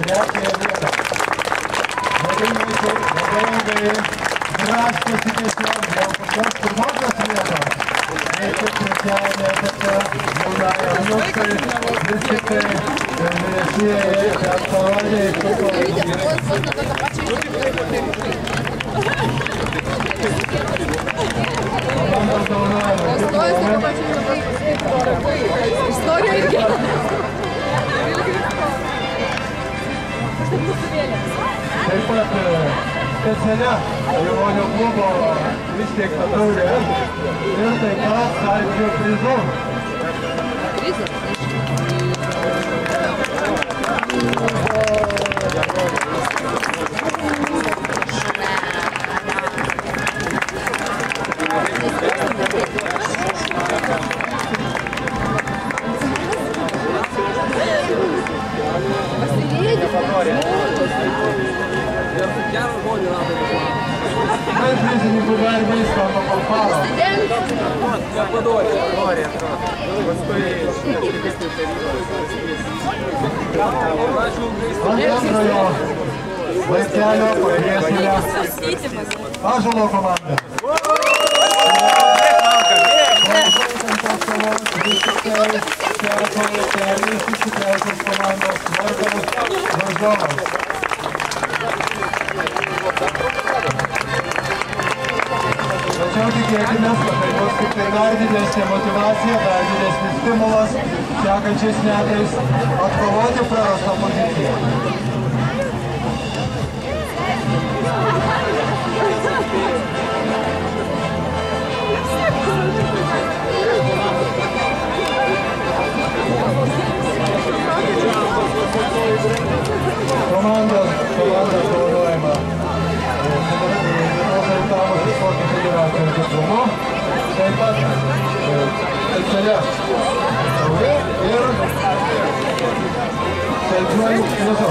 trečiąją vietą. Dalyviai labai draskosi tiesiog dėl kokios pirmosios vietos. Ne tik trečiajame etape jaunąją Liuksai, vis tik tai vyresnieji ten parodė iš tokio komandos daunavimo. Istorija irgi. Taip pat specialia Jaunio klubo įsteigta taurė ir taip pat sąjūdžio prizu. Mes prizininkų garbės tampa Palparo. Ant antrojo laiptelio pažiūrėsime Ąžuolo komandą. Komandos Vargalos varžovas. Tačiau tikėkimės, kad tai bus tik tai dar didesnė motyvacija, dar didesnis stimulas sekančiais metais atkovoti prarastą poziciją. Komanda apdovanojama Lietuvos sporto federacijos diplomu, taip pat specialia taurė ir saldžiuoju prizu.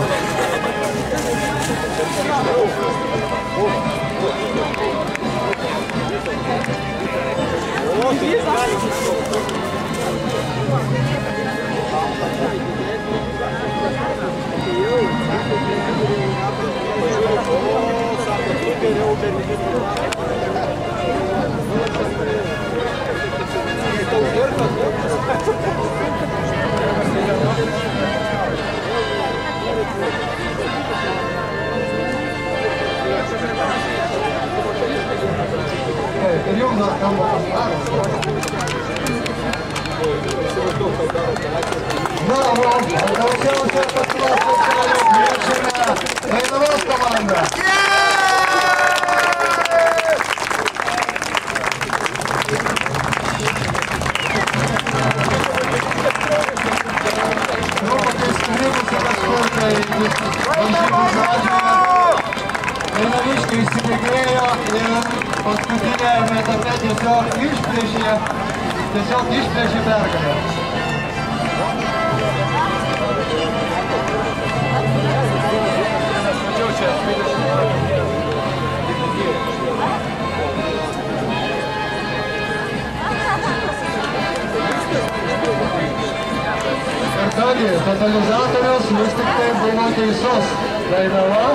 Ir jums dar skamba pasidaras. Na, o gausiausia pasiūlos aikštelė kviečiame Dainavos komandą. Truputį strigusi kažkur tai varžybų pradžioje. Dainaviškai įsibėgėjo ir paskutinėme etape tiesiog išplėšė pergalę. Ir kągi, totalizatorius vis tik tai buvo teisus. Dainava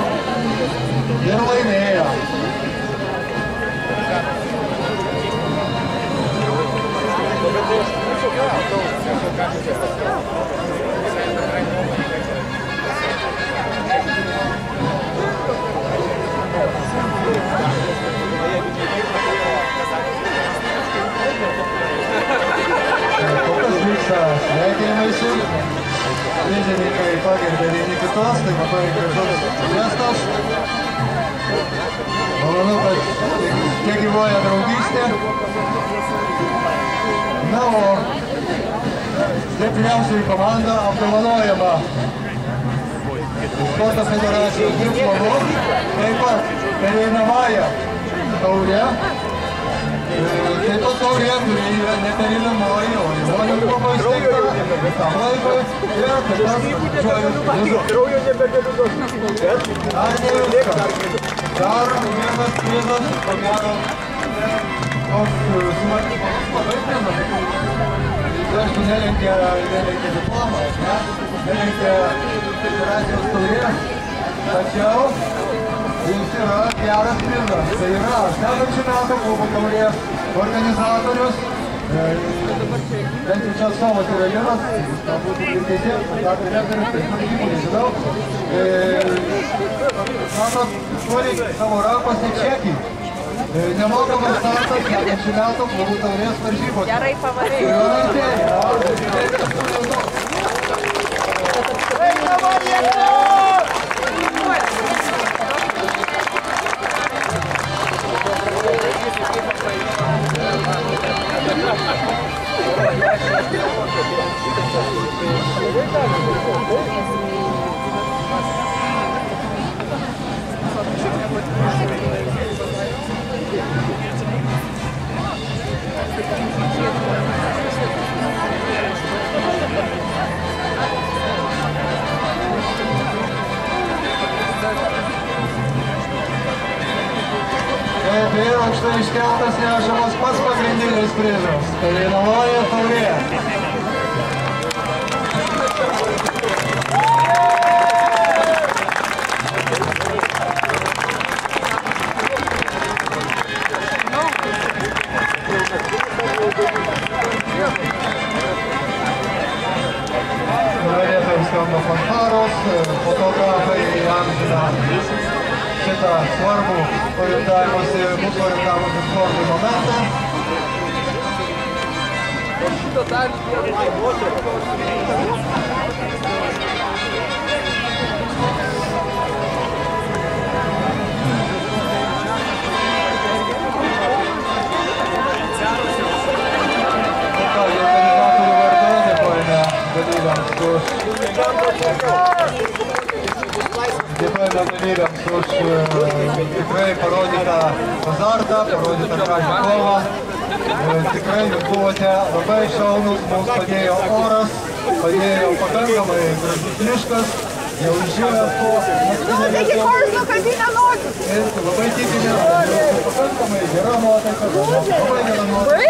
ir laimėjo. Kokias vyksta sveikinimaisi. Prizininkai pagerbė vieni kitos, tai labai gražus gestas. Malonu, kad čia gyvuoja draugystė. Na, o stipriausioji komanda apdovanojama Sporto federacijos diplomu, taip pat pereinamąją taurę. Taip pat taurė, kuri yra neperinamoji, o Jaunio klubo įsteigta visam laikui ir taip pat didžiuoju prizu. Dar ne viskas. Dar vienas prizas, ko gero, toks smarkiai labai prizas. Aišku, nelenkė diplomą, ne? apsilenkė federacijos taurės, tačiau jis yra geras prizas. Tai yra 80 metų klubo taurės organizatorius. Bent jau čia atstovas yra vienas, galbūt ir teisėjas, dar direktorius, tai žmonimų nežinau. Matot, turi savo rankose čekį. Nemokamas startas 70 metų klubų taurės varžybos. Gerai pavarėjai. Taip ir aukštai iškeltas nešamas pats pagrindinis prizas. Pereinamoji taurė. Norėtojams skamba fanfaros, fotografai įamžina šitą svarbų mūsų orientavimosi sportui momentą. Dėkojame dalyviams už tikrai parodytą azartą, parodytą gražią kovą. Tikrai jūs buvote labai šaunus, mums padėjo oras, padėjo pakankamai gražus miškas, jau išėjęs po naktinę ir labai tikimės, kad jūsų pakankamai gera nuotaika, labai gera nuotaika,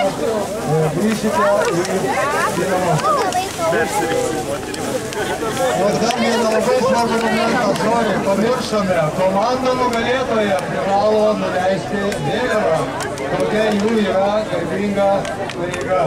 grįšite į namus. Ir dar vieną labai svarbų momentą, sorry, pamiršome, komanda nugalėtoja privalo nuleisti vėliavą. Tokia jų yra garbinga pareiga.